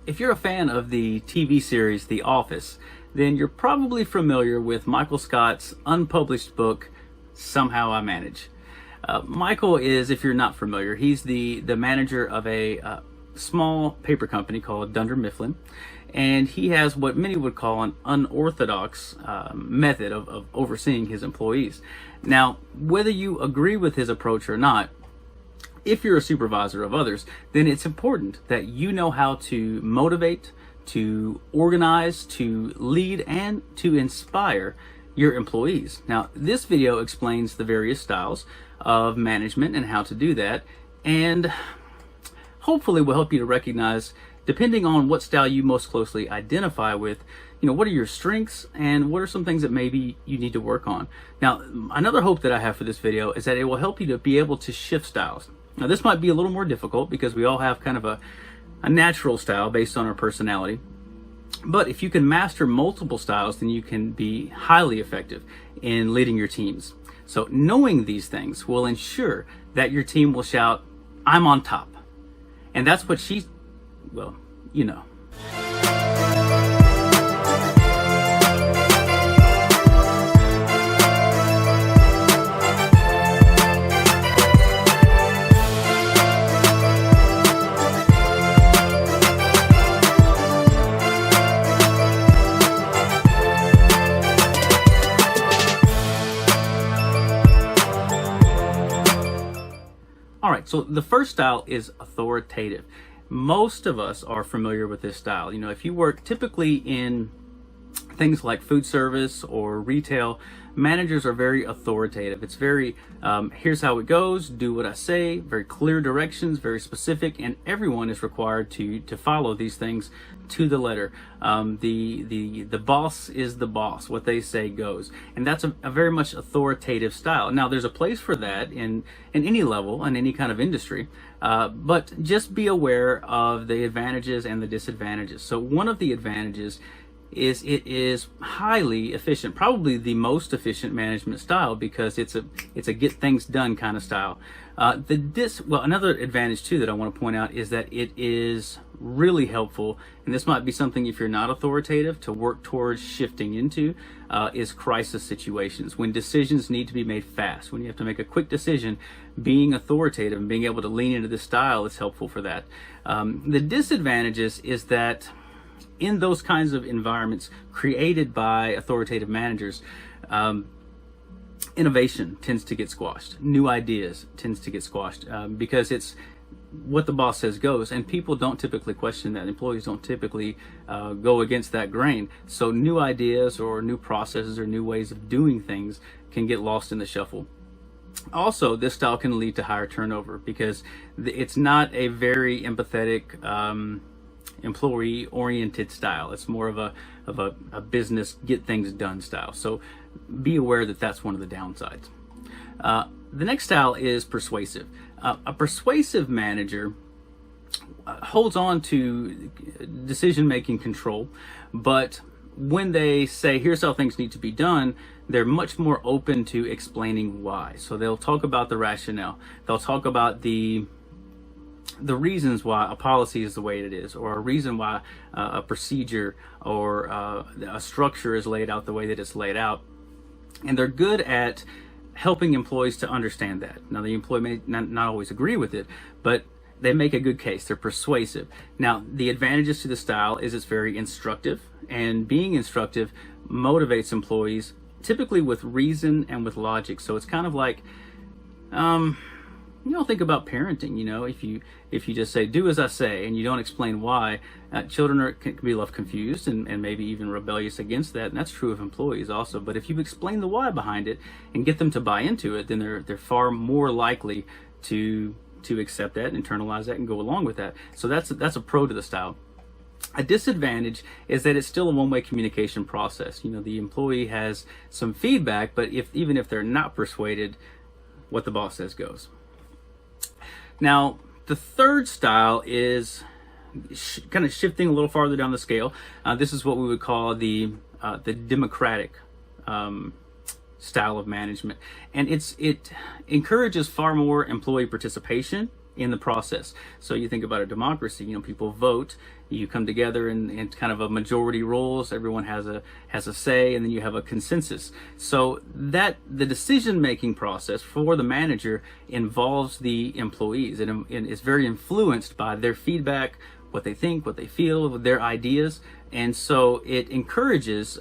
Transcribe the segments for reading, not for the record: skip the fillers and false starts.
If you're a fan of the TV series The Office, then you're probably familiar with Michael Scott's unpublished book, Somehow I Manage. Michael is, if you're not familiar, he's the manager of a small paper company called Dunder Mifflin, and he has what many would call an unorthodox method of overseeing his employees. Now, whether you agree with his approach or not, if you're a supervisor of others, then it's important that you know how to motivate, to organize, to lead, and to inspire your employees. Now, this video explains the various styles of management and how to do that, and hopefully will help you to recognize, depending on what style you most closely identify with, what are your strengths and what are some things that maybe you need to work on. Now, another hope that I have for this video is that it will help you to be able to shift styles. Now, this might be a little more difficult because we all have kind of a natural style based on our personality. But if you can master multiple styles, then you can be highly effective in leading your teams. So knowing these things will ensure that your team will shout, "I'm on top." And that's what well, you know. All right, so the first style is authoritative. Most of us are familiar with this style. If you work typically in things like food service or retail, managers are very authoritative. It's very, here's how it goes, do what I say, very clear directions, very specific, and everyone is required to follow these things to the letter. The boss is the boss. What they say goes. And that's a very much authoritative style. Now, there's a place for that in any level, in any kind of industry, but just be aware of the advantages and the disadvantages. So one of the advantages is it is highly efficient, probably the most efficient management style, because it's a get things done kind of style. Another advantage too that I want to point out is that it is really helpful, and this might be something if you're not authoritative to work towards shifting into, is crisis situations, when decisions need to be made fast, when you have to make a quick decision. Being authoritative and being able to lean into this style is helpful for that. The disadvantages is that in those kinds of environments created by authoritative managers, innovation tends to get squashed. New ideas tends to get squashed because it's what the boss says goes, and people don't typically question that. Employees don't typically go against that grain. So new ideas or new processes or new ways of doing things can get lost in the shuffle. Also, this style can lead to higher turnover because it's not a very empathetic, employee-oriented style. It's more of a business get things done style. So be aware that that's one of the downsides. The next style is persuasive. A persuasive manager holds on to decision-making control, but when they say, here's how things need to be done, they're much more open to explaining why. So they'll talk about the rationale. They'll talk about the reasons why a policy is the way it is, or a reason why a procedure or a structure is laid out the way that it's laid out. And they're good at helping employees to understand that. Now, the employee may not always agree with it, but they make a good case. They're persuasive. Now, the advantages to the style is it's very instructive, and being instructive motivates employees typically with reason and with logic. So it's kind of like, think about parenting. If you just say, do as I say, and you don't explain why, children can be left confused and maybe even rebellious against that. And that's true of employees also. But if you explain the why behind it and get them to buy into it, then they're far more likely to accept that, internalize that, and go along with that. So that's a pro to the style. A disadvantage is that it's still a one-way communication process. The employee has some feedback, but even if they're not persuaded, what the boss says goes. Now, the third style is kind of shifting a little farther down the scale. This is what we would call the democratic style of management, and it encourages far more employee participation in the process. So you think about a democracy, people vote, you come together in kind of a majority rules, everyone has a say, and then you have a consensus. So that the decision making process for the manager involves the employees, and is very influenced by their feedback, what they think, what they feel, their ideas. And so it encourages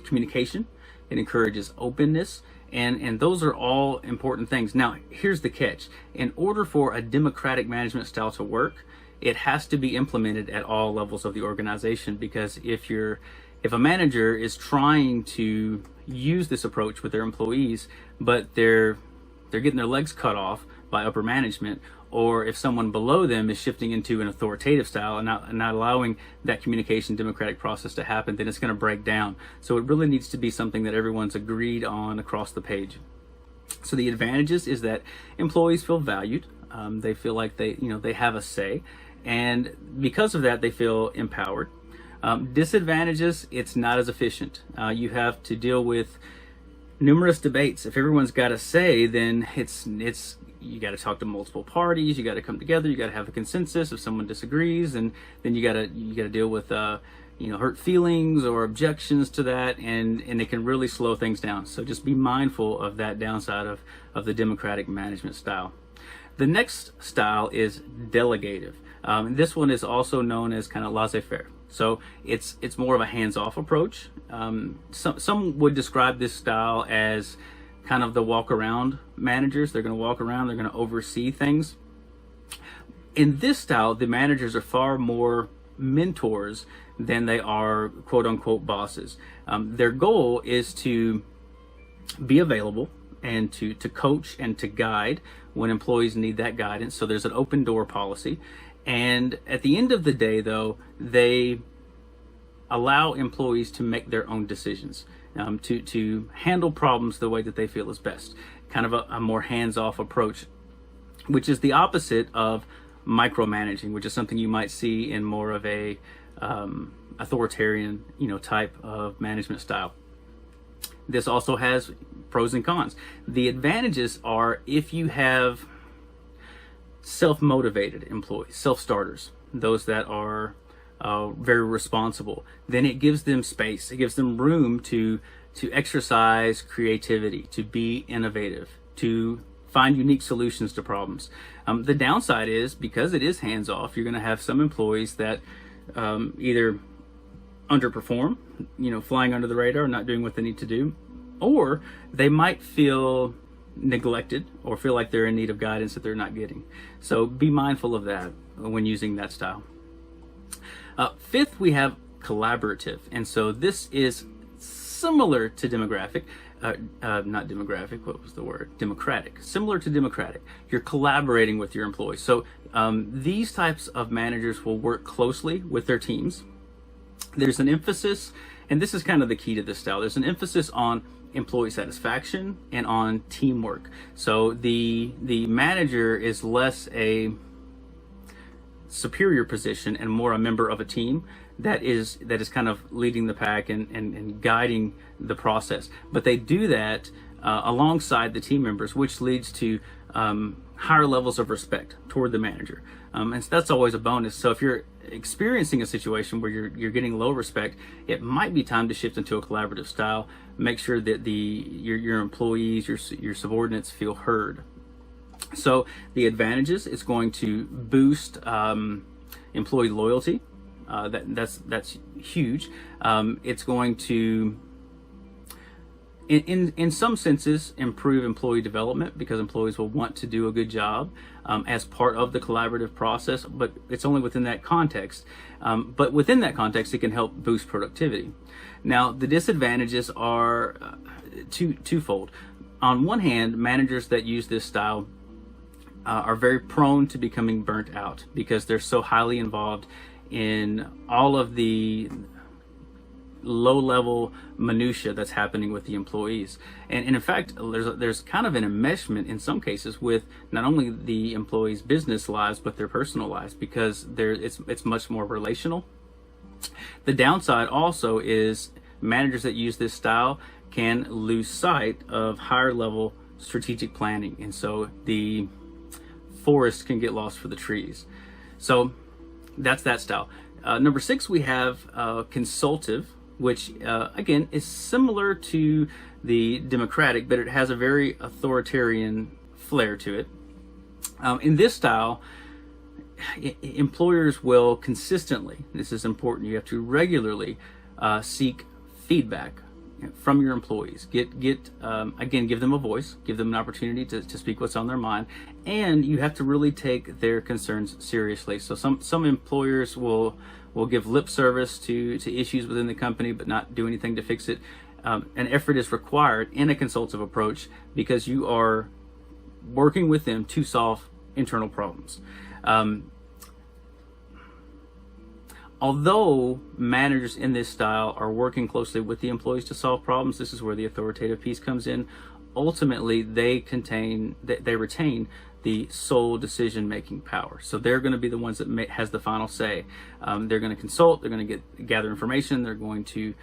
communication, it encourages openness, and those are all important things. Now, here's the catch. In order for a democratic management style to work, it has to be implemented at all levels of the organization, because if a manager is trying to use this approach with their employees, but they're getting their legs cut off by upper management, or if someone below them is shifting into an authoritative style and not allowing that communication democratic process to happen, then it's going to break down. So it really needs to be something that everyone's agreed on across the page. So the advantages is that employees feel valued. They feel like they have a say, and because of that, they feel empowered. Disadvantages, it's not as efficient. You have to deal with numerous debates. If everyone's got a say, then it's you got to talk to multiple parties. You got to come together. You got to have a consensus. If someone disagrees, and then you got to deal with hurt feelings or objections to that, and it can really slow things down. So just be mindful of that downside of the democratic management style. The next style is delegative. This one is also known as kind of laissez-faire. So it's more of a hands-off approach. Some would describe this style as kind of the walk-around managers. They're going to walk around, they're going to oversee things. In this style, the managers are far more mentors than they are quote-unquote bosses. Their goal is to be available and to coach and to guide when employees need that guidance. So there's an open door policy. And at the end of the day, though, they allow employees to make their own decisions, to handle problems the way that they feel is best. Kind of a more hands-off approach, which is the opposite of micromanaging, which is something you might see in more of a authoritarian, type of management style. This also has pros and cons. The advantages are if you have self-motivated employees, self-starters, those that are very responsible, then it gives them space, it gives them room to exercise creativity, to be innovative, to find unique solutions to problems. The downside is, because it is hands-off, you're going to have some employees that either underperform, flying under the radar, not doing what they need to do, or they might feel neglected or feel like they're in need of guidance that they're not getting. So be mindful of that when using that style. Fifth, we have collaborative. And so this is similar to democratic. Similar to democratic. You're collaborating with your employees. So these types of managers will work closely with their teams. There's an emphasis, and this is kind of the key to this style, there's an emphasis on employee satisfaction and on teamwork. So the manager is less a superior position and more a member of a team that is kind of leading the pack and guiding the process. But they do that alongside the team members, which leads to higher levels of respect toward the manager. And so that's always a bonus. So if you're experiencing a situation where you're getting low respect, it might be time to shift into a collaborative style. Make sure that your employees, your subordinates feel heard. So the advantages, it's going to boost employee loyalty. That's huge. It's going to, in some senses, improve employee development, because employees will want to do a good job as part of the collaborative process, but it's only within that context. But within that context, it can help boost productivity. Now, the disadvantages are twofold. On one hand, managers that use this style are very prone to becoming burnt out, because they're so highly involved in all of the low-level minutia that's happening with the employees. And in fact, there's kind of an enmeshment in some cases with not only the employees' business lives, but their personal lives, because it's much more relational. The downside also is managers that use this style can lose sight of higher level strategic planning. And so the forest can get lost for the trees. So that's that style. Number 6, we have consultive, which again is similar to the democratic, but it has a very authoritarian flair to it. In this style, employers will consistently, this is important, you have to regularly seek feedback from your employees. Again, give them a voice, give them an opportunity to speak what's on their mind, and you have to really take their concerns seriously. So some employers will give lip service to issues within the company but not do anything to fix it. An effort is required in a consultative approach because you are working with them to solve internal problems. Although managers in this style are working closely with the employees to solve problems, this is where the authoritative piece comes in. Ultimately, they retain the sole decision-making power. So they're going to be the ones that has the final say. They're going to consult, they're going to gather information, they're going to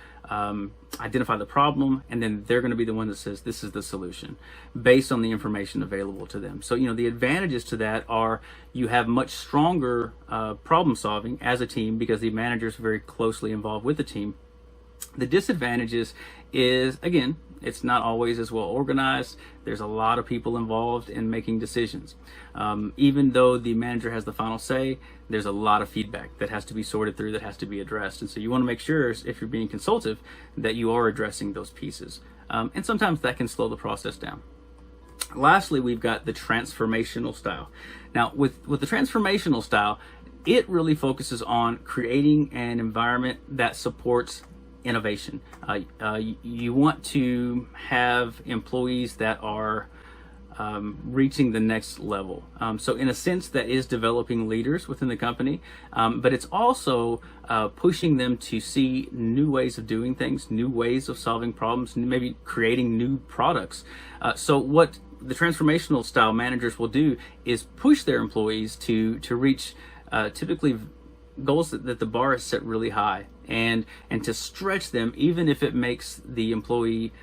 identify the problem, and then they're going to be the one that says this is the solution based on the information available to them. So, the advantages to that are you have much stronger problem solving as a team because the manager is very closely involved with the team. The disadvantages is, again, it's not always as well organized. There's a lot of people involved in making decisions. Even though the manager has the final say, there's a lot of feedback that has to be sorted through, that has to be addressed. And so you want to make sure, if you're being consultative, that you are addressing those pieces. And sometimes that can slow the process down. Lastly, we've got the transformational style. Now, with the transformational style, it really focuses on creating an environment that supports innovation. You want to have employees that are reaching the next level. So in a sense, that is developing leaders within the company, but it's also pushing them to see new ways of doing things, new ways of solving problems, maybe creating new products. So what the transformational style managers will do is push their employees to reach typically goals that the bar is set really high, and to stretch them even if it makes the employee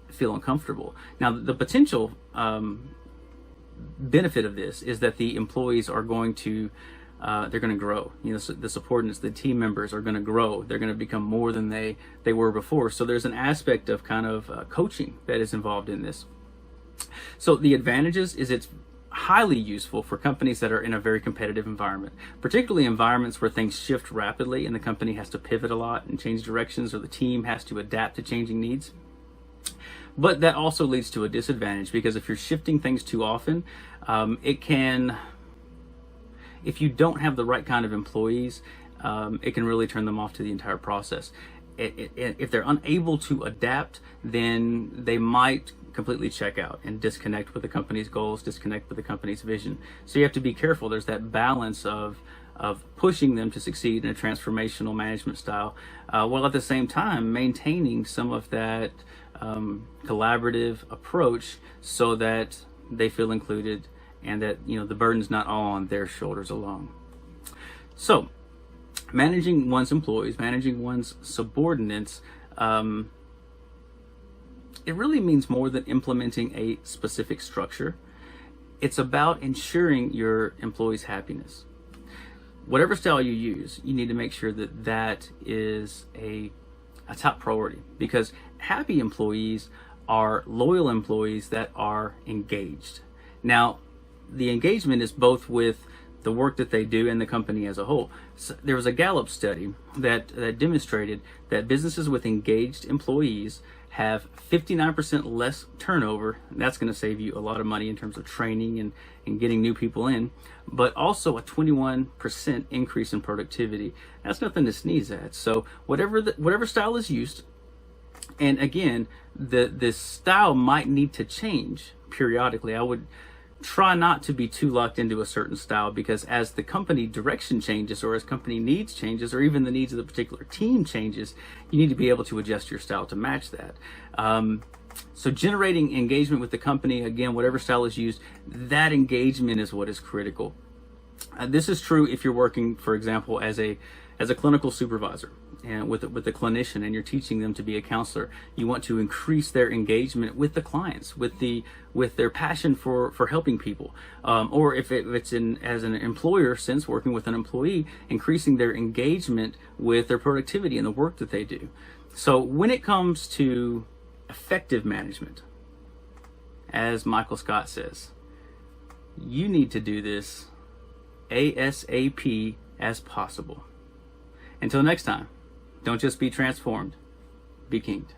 feel uncomfortable. Now, the potential benefit of this is that the employees are going to they're going to grow. The subordinates, the team members are going to grow. They're going to become more than they were before. So there's an aspect of kind of coaching that is involved in this. So the advantages is it's highly useful for companies that are in a very competitive environment, particularly environments where things shift rapidly and the company has to pivot a lot and change directions, or the team has to adapt to changing needs. But that also leads to a disadvantage, because if you're shifting things too often, it can, if you don't have the right kind of employees, it can really turn them off to the entire process. If they're unable to adapt, then they might completely check out and disconnect with the company's goals, disconnect with the company's vision. So you have to be careful. There's that balance of pushing them to succeed in a transformational management style, while at the same time maintaining some of that collaborative approach so that they feel included and that the burden's not all on their shoulders alone. So managing one's employees, managing one's subordinates, it really means more than implementing a specific structure. It's about ensuring your employees' happiness. Whatever style you use, you need to make sure that that is a top priority, because happy employees are loyal employees that are engaged. Now, the engagement is both with the work that they do and the company as a whole. So there was a Gallup study that demonstrated that businesses with engaged employees have 59% less turnover. That's going to save you a lot of money in terms of training and getting new people in, but also a 21% increase in productivity. That's nothing to sneeze at. So whatever style is used, and again, this style might need to change periodically. I would try not to be too locked into a certain style, because as the company direction changes, or as company needs changes, or even the needs of the particular team changes, you need to be able to adjust your style to match that. So generating engagement with the company, again, whatever style is used, that engagement is what is critical. This is true if you're working, for example, as a clinical supervisor. and with the clinician, and you're teaching them to be a counselor, you want to increase their engagement with the clients, with their passion for helping people, or if it's in as an employer sense, working with an employee, increasing their engagement with their productivity and the work that they do. So when it comes to effective management, as Michael Scott says, you need to do this ASAP as possible. Until next time, don't just be transformed, be kinged.